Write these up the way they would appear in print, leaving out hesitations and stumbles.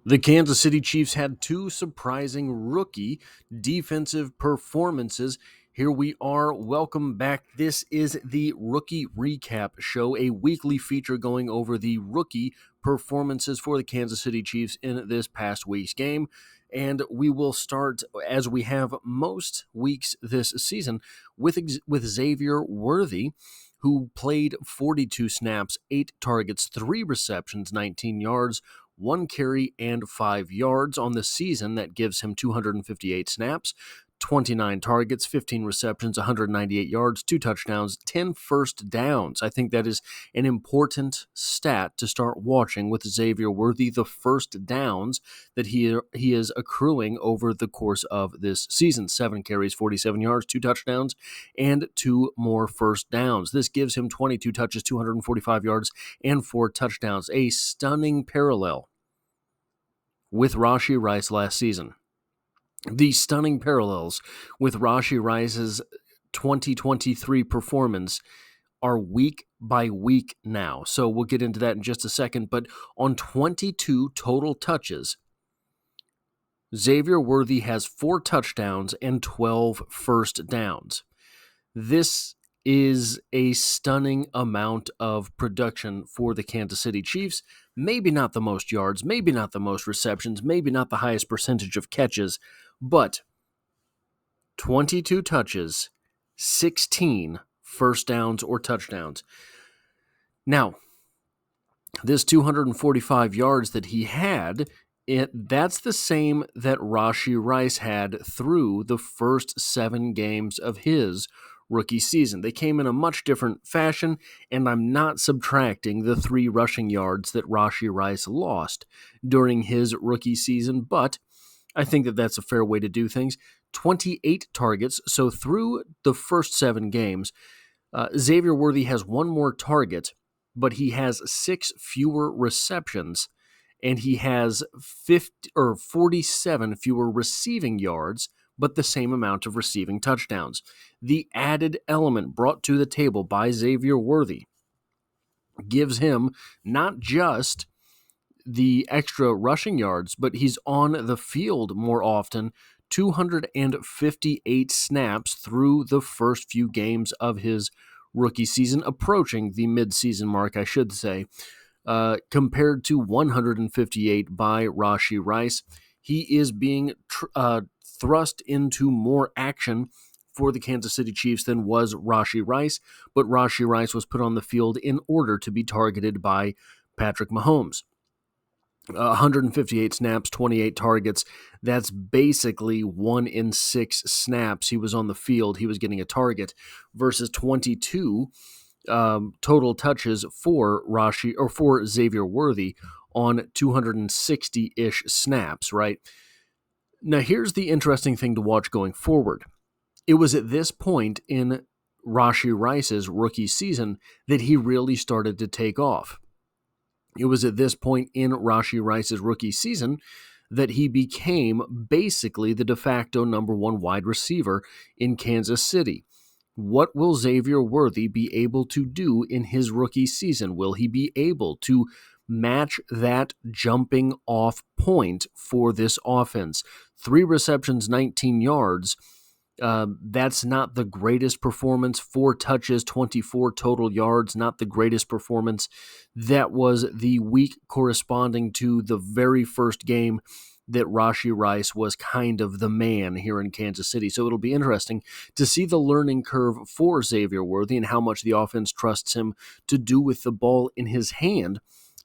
The Kansas City Chiefs had two surprising rookie defensive performances. Here we are. Welcome back. This is the Rookie Recap Show, a weekly feature going over the rookie performances for the Kansas City Chiefs in this past week's game. And we will start, as we have most weeks this season, with Xavier Worthy, who played 42 snaps, 8 targets, 3 receptions, 19 yards, 1 carry, and 5 yards on the season. That gives him 258 snaps, 29 targets, 15 receptions, 198 yards, 2 touchdowns, 10 first downs. I think that is an important stat to start watching with Xavier Worthy, the first downs that he is accruing over the course of this season. 7 carries, 47 yards, 2 touchdowns, and 2 more first downs. This gives him 22 touches, 245 yards, and 4 touchdowns. A stunning parallel with Rashee Rice last season. The stunning parallels with Rashee Rice's 2023 performance are week by week now. So we'll get into that in just a second. But on 22 total touches, Xavier Worthy has 4 touchdowns and 12 first downs. This is a stunning amount of production for the Kansas City Chiefs. Maybe not the most yards, maybe not the most receptions, maybe not the highest percentage of catches, but 22 touches, 16 first downs or touchdowns. Now, this 245 yards that he had, that's the same that Rashee Rice had through the first 7 games of his rookie season. They came in a much different fashion, and I'm not subtracting the 3 rushing yards that Rashee Rice lost during his rookie season, but I think that that's a fair way to do things. 28 targets, so through the first 7 games, Xavier Worthy has 1 more target, but he has 6 fewer receptions, and he has 47 fewer receiving yards, but the same amount of receiving touchdowns. The added element brought to the table by Xavier Worthy gives him not just the extra rushing yards, but he's on the field more often, 258 snaps through the first few games of his rookie season, approaching the midseason mark, I should say, compared to 158 by Rashee Rice. He is being thrust into more action for the Kansas City Chiefs than was Rashee Rice, but Rashee Rice was put on the field in order to be targeted by Patrick Mahomes. 158 snaps, 28 targets. That's basically 1 in 6 snaps he was on the field. He was getting a target versus 22 total touches for Xavier Worthy on 260-ish snaps, right? Now, here's the interesting thing to watch going forward. It was at this point in Rashee Rice's rookie season that he really started to take off. It was at this point in Rashee Rice's rookie season that he became basically the de facto number 1 wide receiver in Kansas City. What will Xavier Worthy be able to do in his rookie season? Will he be able to match that jumping off point for this offense? 3 receptions, 19 yards. That's not the greatest performance. 4 touches, 24 total yards, not the greatest performance. That was the week corresponding to the very first game that Rashee Rice was kind of the man here in Kansas City. So it'll be interesting to see the learning curve for Xavier Worthy and how much the offense trusts him to do with the ball in his hand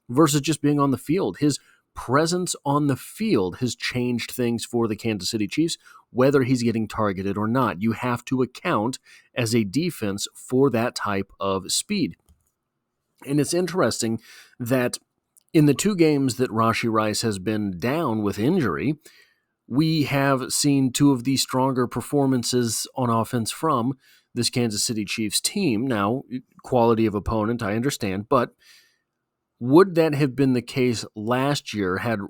versus just being on the field. His presence on the field has changed things for the Kansas City Chiefs, whether he's getting targeted or not. You have to account as a defense for that type of speed. And it's interesting that in the 2 games that Rashee Rice has been down with injury, we have seen 2 of the stronger performances on offense from this Kansas City Chiefs team. Now, quality of opponent, I understand, but would that have been the case last year had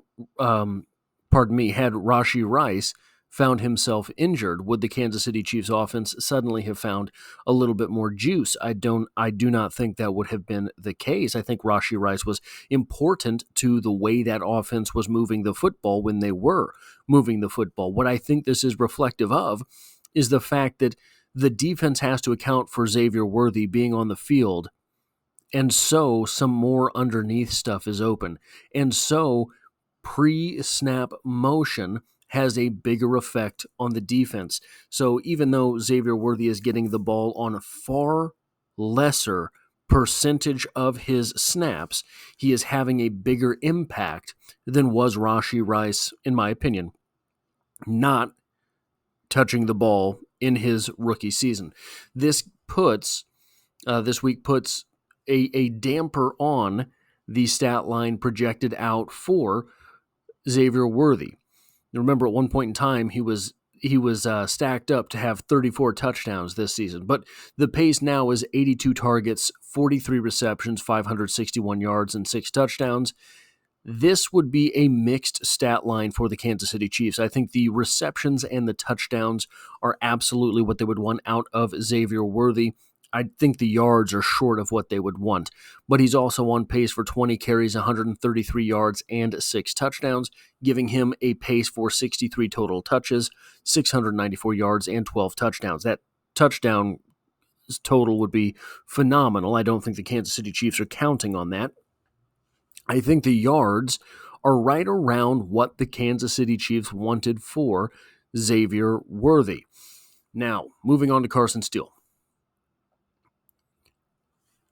Rashee Rice found himself injured, would the Kansas City Chiefs offense suddenly have found a little bit more juice? I do not think that would have been the case. I think Rashee Rice was important to the way that offense was moving the football when they were moving the football. What I think this is reflective of is the fact that the defense has to account for Xavier Worthy being on the field, and so some more underneath stuff is open. And so pre-snap motion has a bigger effect on the defense. So even though Xavier Worthy is getting the ball on a far lesser percentage of his snaps, he is having a bigger impact than was Rashee Rice, in my opinion, not touching the ball in his rookie season. This week puts a damper on the stat line projected out for Xavier Worthy. Remember, at one point in time, he was stacked up to have 34 touchdowns this season, but the pace now is 82 targets, 43 receptions, 561 yards, and 6 touchdowns. This would be a mixed stat line for the Kansas City Chiefs. I think the receptions and the touchdowns are absolutely what they would want out of Xavier Worthy. I think the yards are short of what they would want, but he's also on pace for 20 carries, 133 yards, and 6 touchdowns, giving him a pace for 63 total touches, 694 yards, and 12 touchdowns. That touchdown total would be phenomenal. I don't think the Kansas City Chiefs are counting on that. I think the yards are right around what the Kansas City Chiefs wanted for Xavier Worthy. Now, moving on to Carson Steel.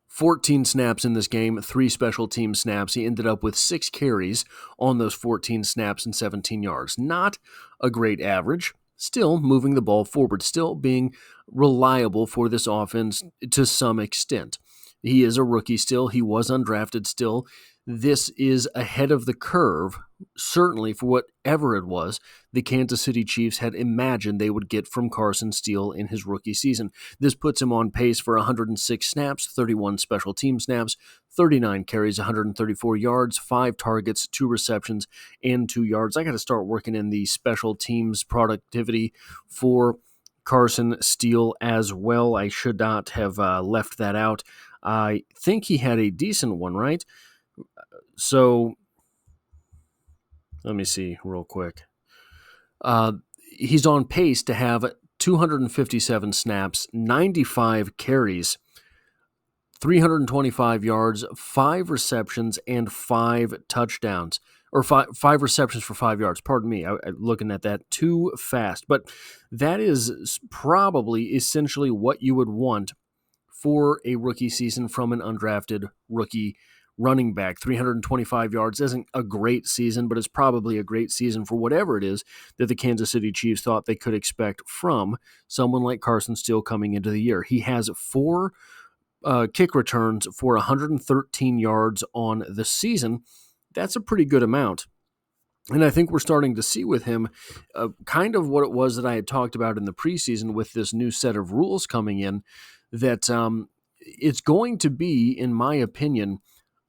14 snaps in this game, 3 special team snaps. He ended up with 6 carries on those 14 snaps and 17 yards. Not a great average. Still moving the ball forward, still being reliable for this offense to some extent. He is a rookie still. He was undrafted still. This is ahead of the curve, certainly for whatever it was the Kansas City Chiefs had imagined they would get from Carson Steel in his rookie season. This puts him on pace for 106 snaps, 31 special team snaps, 39 carries, 134 yards, 5 targets, 2 receptions, and 2 yards. I got to start working in the special teams productivity for Carson Steel as well. I should not have left that out. I think he had a decent one, right? So, let me see real quick. He's on pace to have 257 snaps, 95 carries, 325 yards, 5 receptions, and 5 touchdowns. Or 5 receptions for 5 yards. Pardon me, I'm looking at that too fast. But that is probably essentially what you would want for a rookie season from an undrafted rookie running back. 325 yards isn't a great season, but it's probably a great season for whatever it is that the Kansas City Chiefs thought they could expect from someone like Carson Steel coming into the year. He has 4 kick returns for 113 yards on the season. That's a pretty good amount. And I think we're starting to see with him kind of what it was that I had talked about in the preseason with this new set of rules coming in, that it's going to be, in my opinion,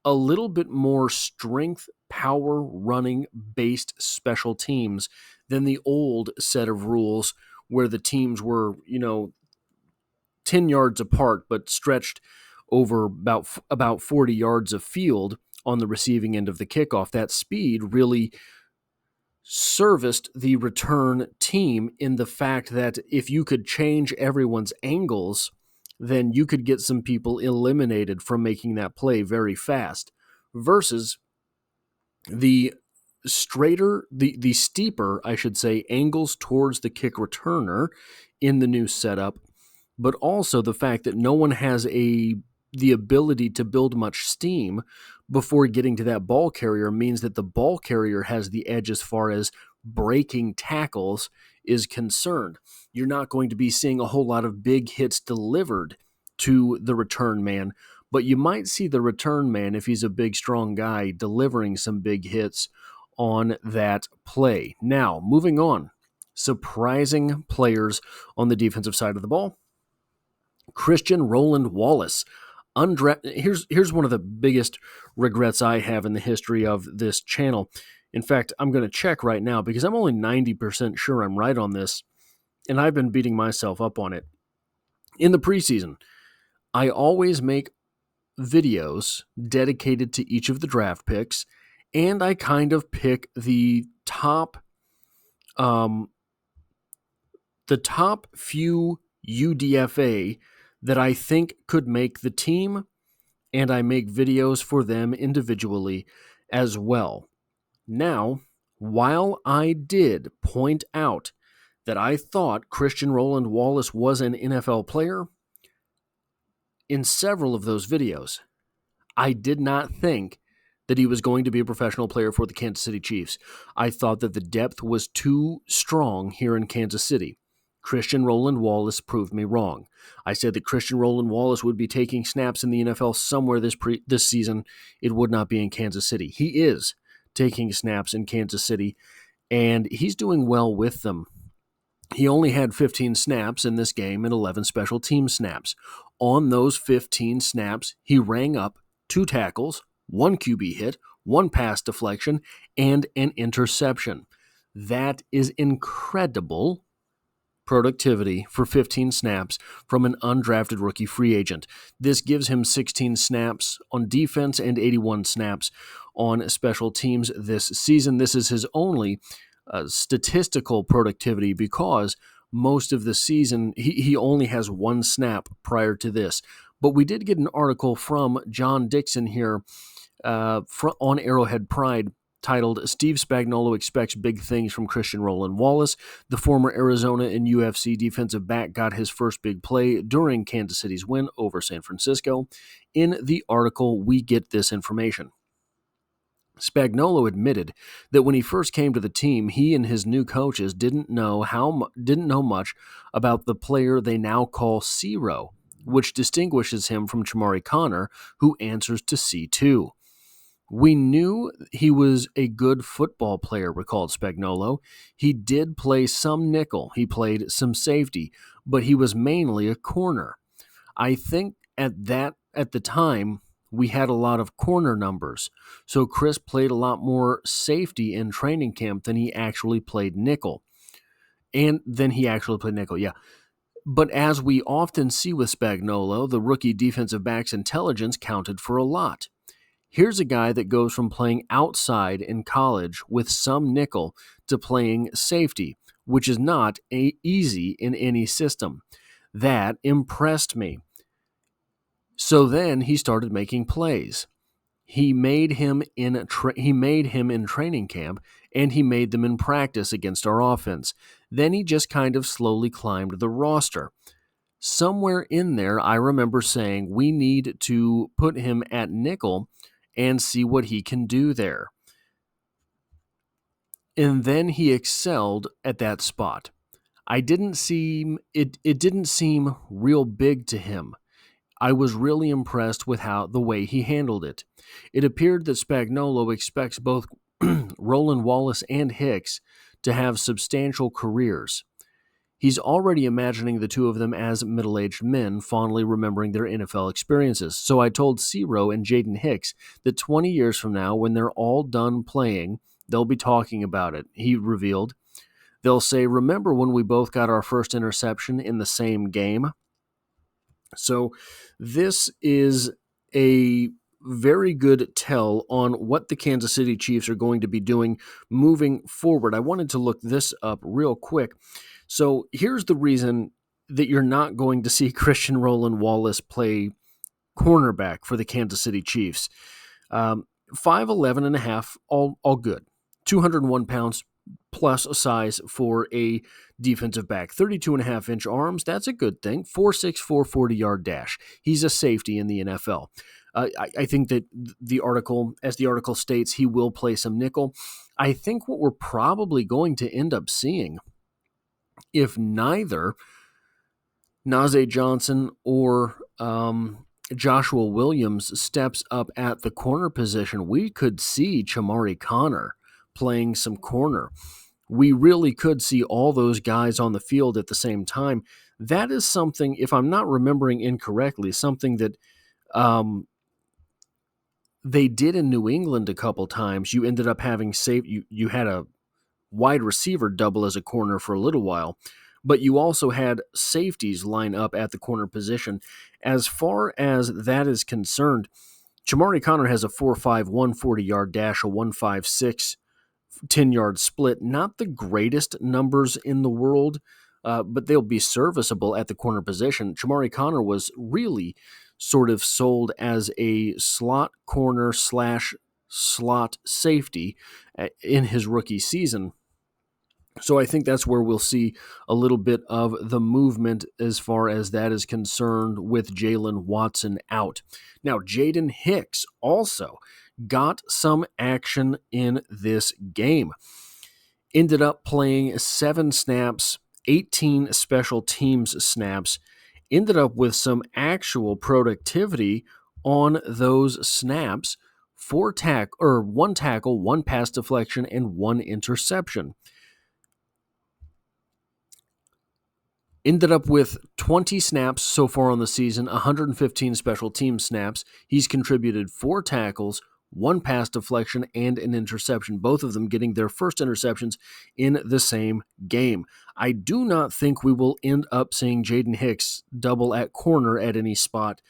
a little bit more strength, power, running based special teams than the old set of rules where the teams were, 10 yards apart but stretched over about 40 yards of field on the receiving end of the kickoff. That speed really serviced the return team in the fact that if you could change everyone's angles, then you could get some people eliminated from making that play very fast, versus the steeper, I should say, angles towards the kick returner in the new setup, but also the fact that no one has the ability to build much steam before getting to that ball carrier means that the ball carrier has the edge as far as breaking tackles is concerned. You're not going to be seeing a whole lot of big hits delivered to the return man, but you might see the return man, if he's a big, strong guy, delivering some big hits on that play. Now, moving on. Surprising players on the defensive side of the ball. Christian Roland-Wallace. Here's one of the biggest regrets I have in the history of this channel. In fact, I'm going to check right now because I'm only 90% sure I'm right on this, and I've been beating myself up on it. In the preseason, I always make videos dedicated to each of the draft picks, and I kind of pick the top few UDFA that I think could make the team, and I make videos for them individually as well. Now, while I did point out that I thought Christian Roland-Wallace was an NFL player, in several of those videos, I did not think that he was going to be a professional player for the Kansas City Chiefs. I thought that the depth was too strong here in Kansas City. Christian Roland-Wallace proved me wrong. I said that Christian Roland-Wallace would be taking snaps in the NFL somewhere this season. It would not be in Kansas City. He is taking snaps in Kansas City, and he's doing well with them. He only had 15 snaps in this game and 11 special team snaps. On those 15 snaps, he rang up 2 tackles, 1 QB hit, 1 pass deflection, and an interception. That is incredible productivity for 15 snaps from an undrafted rookie free agent. This gives him 16 snaps on defense and 81 snaps on special teams this season. This is his only statistical productivity because most of the season he only has 1 snap prior to this. But we did get an article from John Dixon here on Arrowhead Pride titled Steve Spagnuolo Expects Big Things from Christian Roland-Wallace. The former Arizona and UFC defensive back got his first big play during Kansas City's win over San Francisco. In the article, we get this information. Spagnuolo admitted that when he first came to the team, he and his new coaches didn't know much about the player they now call C-Row, which distinguishes him from Chamari Connor, who answers to C2. We knew he was a good football player, recalled Spagnuolo. He did play some nickel, he played some safety, but he was mainly a corner. I think at the time, we had a lot of corner numbers, so Chris played a lot more safety in training camp than he actually played nickel. Yeah. But as we often see with Spagnuolo, the rookie defensive back's intelligence counted for a lot. Here's a guy that goes from playing outside in college with some nickel to playing safety, which is not easy in any system. That impressed me. So then he started making plays. He made him in training camp, and he made them in practice against our offense. Then he just kind of slowly climbed the roster. Somewhere in there, I remember saying we need to put him at nickel and see what he can do there. And then he excelled at that spot. It didn't seem real big to him. I was really impressed with the way he handled it. It appeared that Spagnuolo expects both Roland-Wallace and Hicks to have substantial careers. He's already imagining the two of them as middle-aged men, fondly remembering their NFL experiences. So I told C-Row and Jaden Hicks that 20 years from now, when they're all done playing, they'll be talking about it, he revealed. They'll say, remember when we both got our first interception in the same game? So this is a very good tell on what the Kansas City Chiefs are going to be doing moving forward. I wanted to look this up real quick. So here's the reason that you're not going to see Christian Roland-Wallace play cornerback for the Kansas City Chiefs. 5'11 and a half, all good. 201 pounds plus a size for a defensive back. 32.5-inch arms, that's a good thing. 4.64 40-yard dash. He's a safety in the NFL. I think that the article states, he will play some nickel. I think what we're probably going to end up seeing, if neither Najee Johnson or Joshua Williams steps up at the corner position, we could see Chamari Connor playing some corner. We really could see all those guys on the field at the same time. That is something, if I'm not remembering incorrectly, something that they did in New England a couple times. You ended up having you had a wide receiver double as a corner for a little while, but you also had safeties line up at the corner position. As far as that is concerned, Chamarri Conner has a 4.5 140-yard dash, a 1.56 10-yard split. Not the greatest numbers in the world, but they'll be serviceable at the corner position. Chamarri Conner was really sort of sold as a slot corner / slot safety in his rookie season. So I think that's where we'll see a little bit of the movement as far as that is concerned with Jalen Watson out. Now, Jaden Hicks also got some action in this game. Ended up playing 7 snaps, 18 special teams snaps, ended up with some actual productivity on those snaps, 1 tackle, 1 pass deflection, and 1 interception. Ended up with 20 snaps so far on the season, 115 special team snaps. He's contributed 4 tackles, 1 pass deflection, and an interception, both of them getting their first interceptions in the same game. I do not think we will end up seeing Jaden Hicks double at corner at any spot,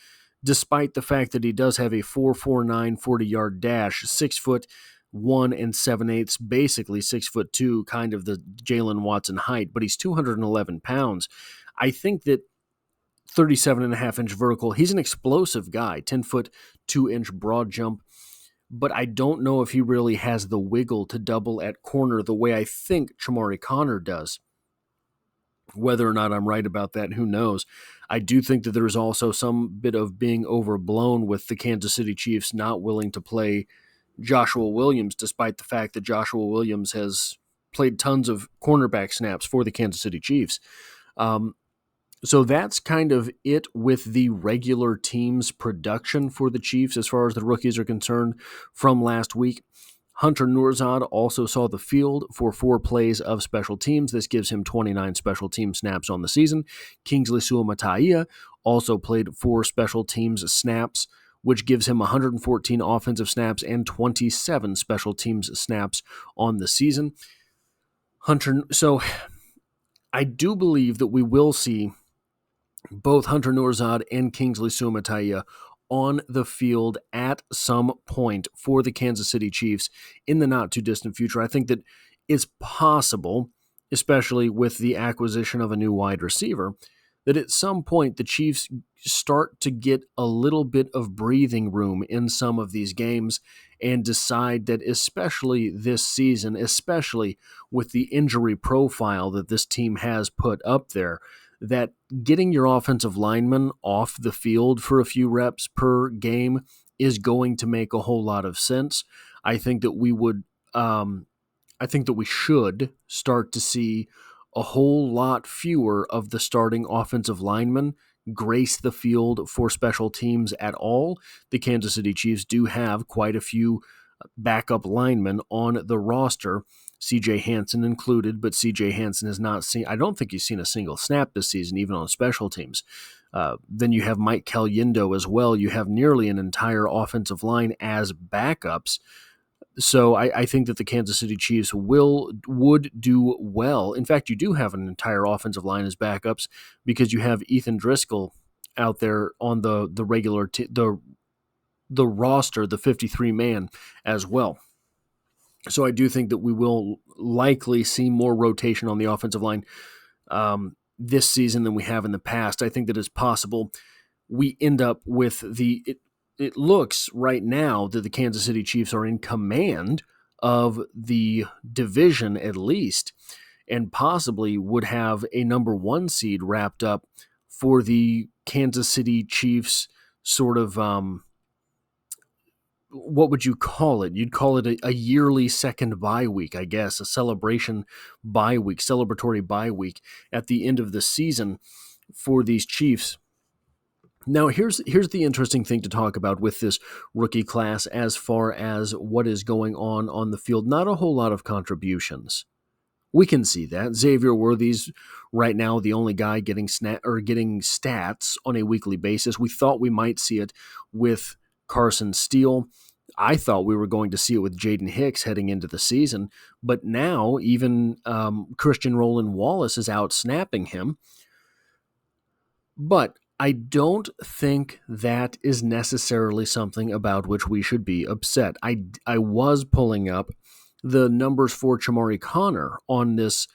despite the fact that he does have a 4.49 40-yard dash, 6'1" and 7/8, basically 6'2", kind of the Jalen Watson height, but he's 211 pounds. I think that 37.5-inch vertical, he's an explosive guy, 10-foot, 2-inch broad jump, but I don't know if he really has the wiggle to double at corner the way I think Chamarri Conner does. Whether or not I'm right about that, who knows? I do think that there's also some bit of being overblown with the Kansas City Chiefs not willing to play Joshua Williams, despite the fact that Joshua Williams has played tons of cornerback snaps for the Kansas City Chiefs. So that's kind of it with the regular team's production for the Chiefs as far as the rookies are concerned from last week. Hunter Nourzad also saw the field for 4 plays of special teams. This gives him 29 special team snaps on the season. Kingsley Suamataia also played 4 special teams snaps, which gives him 114 offensive snaps and 27 special teams snaps on the season. So I do believe that we will see both Hunter Nourzad and Kingsley Suamataia on the field at some point for the Kansas City Chiefs in the not-too-distant future. I think that it's possible, especially with the acquisition of a new wide receiver, that at some point the Chiefs start to get a little bit of breathing room in some of these games and decide that, especially this season, especially with the injury profile that this team has put up there, that getting your offensive lineman off the field for a few reps per game is going to make a whole lot of sense. I think that we should start to see a whole lot fewer of the starting offensive linemen grace the field for special teams at all. The Kansas City Chiefs do have quite a few backup linemen on the roster, CJ Hansen included, but CJ Hansen has not seen, I don't think he's seen a single snap this season, even on special teams. Then you have Mike Caliendo as well. You have nearly an entire offensive line as backups. So I think that the Kansas City Chiefs would do well. In fact, you do have an entire offensive line as backups because you have Ethan Driscoll out there on the regular the roster, the 53-man as well. So I do think that we will likely see more rotation on the offensive line this season than we have in the past. I think that it's possible we end up with it looks right now that the Kansas City Chiefs are in command of the division at least, and possibly would have a number 1 seed wrapped up for the Kansas City Chiefs sort of, what would you call it? You'd call it a yearly second bye week, I guess, a celebratory bye week at the end of the season for these Chiefs. Now, here's the interesting thing to talk about with this rookie class as far as what is going on the field. Not a whole lot of contributions. We can see that. Xavier Worthy's right now the only guy getting stats on a weekly basis. We thought we might see it with Carson Steel. I thought we were going to see it with Jaden Hicks heading into the season, but now even Christian Roland-Wallace is out snapping him. But I don't think that is necessarily something about which we should be upset. I was pulling up the numbers for Chamari Connor on this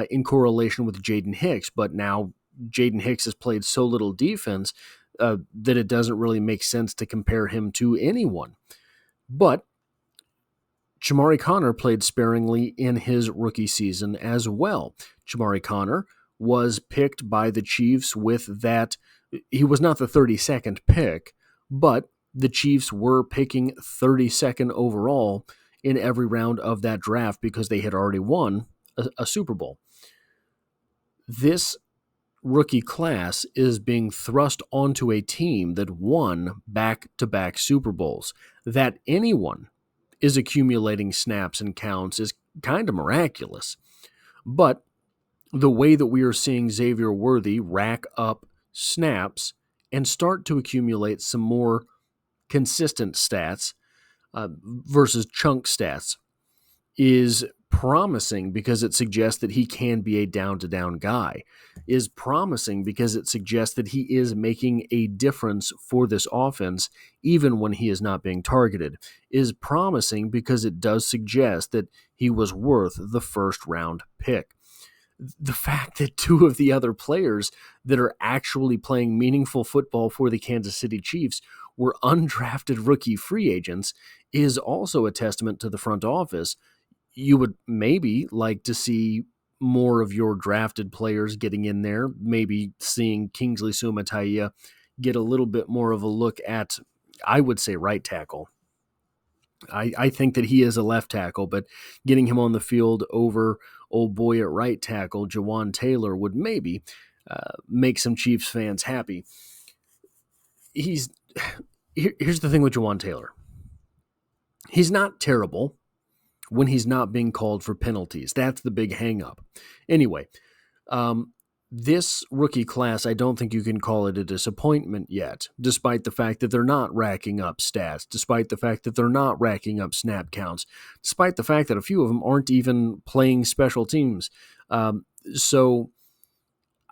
in correlation with Jaden Hicks, but now Jaden Hicks has played so little defense that it doesn't really make sense to compare him to anyone. But Chamari Connor played sparingly in his rookie season as well. Chamari Connor was picked by the Chiefs with that. He was not the 32nd pick, but the Chiefs were picking 32nd overall in every round of that draft because they had already won a Super Bowl. This rookie class is being thrust onto a team that won back-to-back Super Bowls. That anyone is accumulating snaps and counts is kind of miraculous. But the way that we are seeing Xavier Worthy rack up snaps and start to accumulate some more consistent stats versus chunk stats is promising because it suggests that he can be a down-to-down guy, is promising because it suggests that he is making a difference for this offense even when he is not being targeted, is promising because it does suggest that he was worth the first-round pick. The fact that two of the other players that are actually playing meaningful football for the Kansas City Chiefs were undrafted rookie free agents is also a testament to the front office. You would maybe like to see more of your drafted players getting in there, maybe seeing Kingsley Suamataia get a little bit more of a look at, I would say, right tackle. I think that he is a left tackle, but getting him on the field over old boy at right tackle, Jawan Taylor, would maybe make some Chiefs fans happy. Here's the thing with Jawan Taylor. He's not terrible when he's not being called for penalties. That's the big hang-up. Anyway, this rookie class, I don't think you can call it a disappointment yet, despite the fact that they're not racking up stats, despite the fact that they're not racking up snap counts, despite the fact that a few of them aren't even playing special teams. So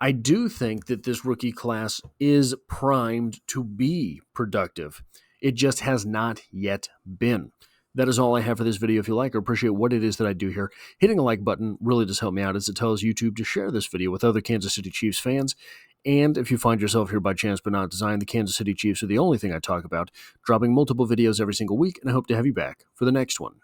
I do think that this rookie class is primed to be productive. It just has not yet been. That is all I have for this video. If you like or appreciate what it is that I do here, hitting a like button really does help me out as it tells YouTube to share this video with other Kansas City Chiefs fans. And if you find yourself here by chance but not design, the Kansas City Chiefs are the only thing I talk about, dropping multiple videos every single week, and I hope to have you back for the next one.